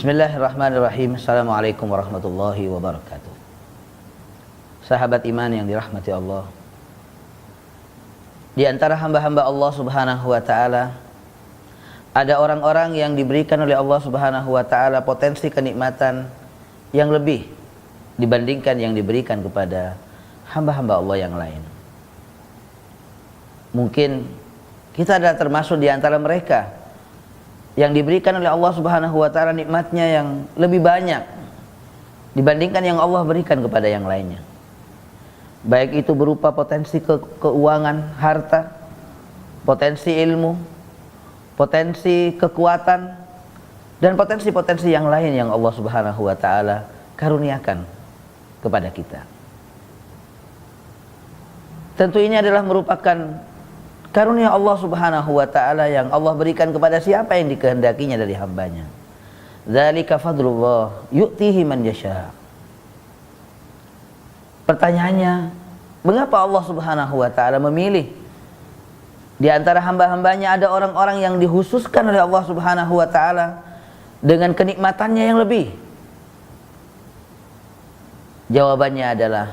Bismillahirrahmanirrahim. Assalamualaikum warahmatullahi wabarakatuh. Sahabat iman yang dirahmati Allah, di antara hamba-hamba Allah subhanahu wa ta'ala, ada orang-orang yang diberikan oleh Allah subhanahu wa ta'ala potensi kenikmatan yang lebih dibandingkan yang diberikan kepada hamba-hamba Allah yang lain. Mungkin kita adalah termasuk di antara mereka yang diberikan oleh Allah subhanahu wa ta'ala nikmatnya yang lebih banyak dibandingkan yang Allah berikan kepada yang lainnya. Baik itu berupa potensi keuangan, harta, potensi ilmu, potensi kekuatan, dan potensi-potensi yang lain yang Allah subhanahu wa ta'ala karuniakan kepada kita. Tentu ini adalah merupakan karunia Allah subhanahu wa ta'ala yang Allah berikan kepada siapa yang dikehendakinya dari hambanya. Dzalika fadlullah yu'tihi man yasha. Pertanyaannya, mengapa Allah subhanahu wa ta'ala memilih di antara hamba-hambanya ada orang-orang yang dihususkan oleh Allah subhanahu wa ta'ala dengan kenikmatannya yang lebih? Jawabannya adalah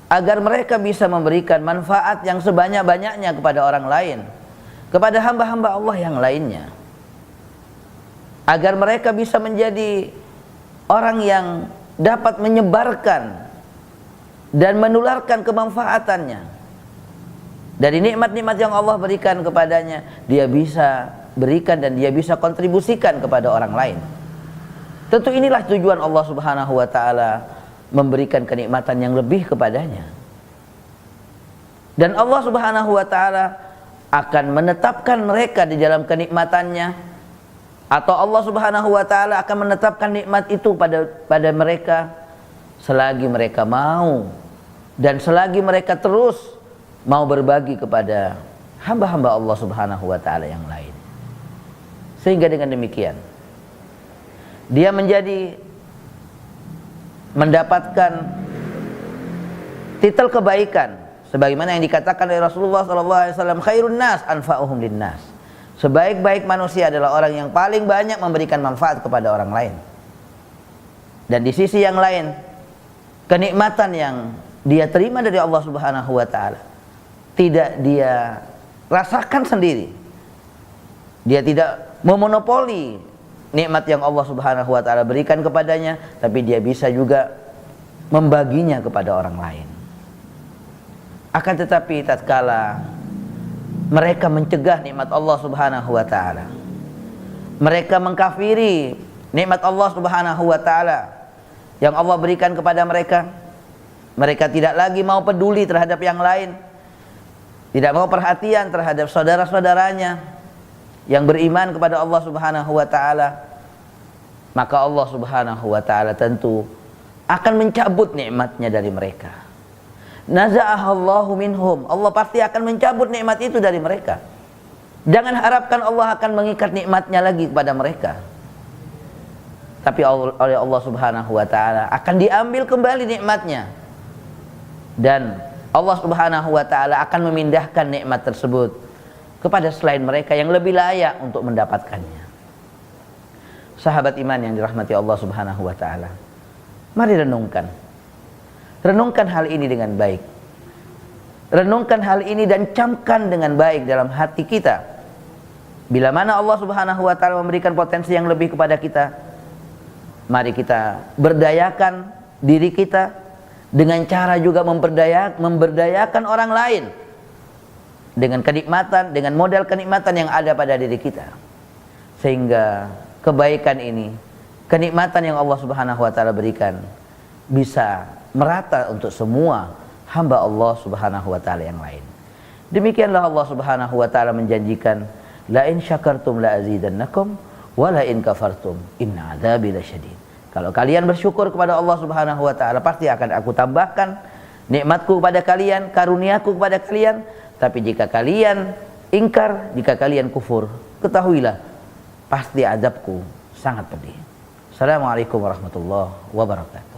agar mereka bisa memberikan manfaat yang sebanyak-banyaknya kepada orang lain, kepada hamba-hamba Allah yang lainnya, agar mereka bisa menjadi orang yang dapat menyebarkan dan menularkan kemanfaatannya dari nikmat-nikmat yang Allah berikan kepadanya. Dia bisa berikan dan dia bisa kontribusikan kepada orang lain. Tentu inilah tujuan Allah subhanahu wa ta'ala memberikan kenikmatan yang lebih kepadanya. Dan Allah subhanahu wa ta'ala akan menetapkan mereka di dalam kenikmatannya, atau Allah subhanahu wa ta'ala akan menetapkan nikmat itu pada mereka selagi mereka mau dan selagi mereka terus mau berbagi kepada hamba-hamba Allah subhanahu wa ta'ala yang lain. Sehingga dengan demikian dia mendapatkan titel kebaikan sebagaimana yang dikatakan oleh Rasulullah SAW, khairun nas anfa'uhum linnas. Sebaik-baik manusia adalah orang yang paling banyak memberikan manfaat kepada orang lain. Dan di sisi yang lain, kenikmatan yang dia terima dari Allah subhanahu wa ta'ala tidak dia rasakan sendiri. Dia tidak memonopoli nikmat yang Allah subhanahu wa ta'ala berikan kepadanya, tapi dia bisa juga membaginya kepada orang lain. Akan tetapi tatkala mereka mencegah nikmat Allah subhanahu wa ta'ala, mereka mengkafiri nikmat Allah subhanahu wa ta'ala yang Allah berikan kepada mereka, mereka tidak lagi mau peduli terhadap yang lain, tidak mau perhatian terhadap saudara-saudaranya yang beriman kepada Allah subhanahu wa ta'ala, maka Allah subhanahu wa ta'ala tentu akan mencabut nikmatnya dari mereka. Naza'ahallahu minhum. Allah pasti akan mencabut nikmat itu dari mereka. Jangan harapkan Allah akan mengikat nikmatnya lagi kepada mereka, tapi oleh Allah subhanahu wa ta'ala akan diambil kembali nikmatnya, dan Allah subhanahu wa ta'ala akan memindahkan nikmat tersebut kepada selain mereka yang lebih layak untuk mendapatkannya. Sahabat iman yang dirahmati Allah subhanahu wa ta'ala, mari renungkan hal ini dengan baik. Renungkan hal ini dan camkan dengan baik dalam hati kita. Bila mana Allah subhanahu wa ta'ala memberikan potensi yang lebih kepada kita, mari kita berdayakan diri kita dengan cara juga memberdayakan orang lain dengan kenikmatan, dengan modal kenikmatan yang ada pada diri kita, sehingga kebaikan ini, kenikmatan yang Allah subhanahu wa ta'ala berikan bisa merata untuk semua hamba Allah subhanahu wa ta'ala yang lain. Demikianlah Allah subhanahu wa ta'ala menjanjikan, la in syakartum la azidannakum wa la in kafartum inna adzabi lasyadid. Kalau kalian bersyukur kepada Allah subhanahu wa ta'ala, pasti akan aku tambahkan nikmatku kepada kalian, karuniaku kepada kalian. Tapi jika kalian ingkar, jika kalian kufur, ketahuilah pasti azabku sangat pedih. Assalamualaikum warahmatullahi wabarakatuh.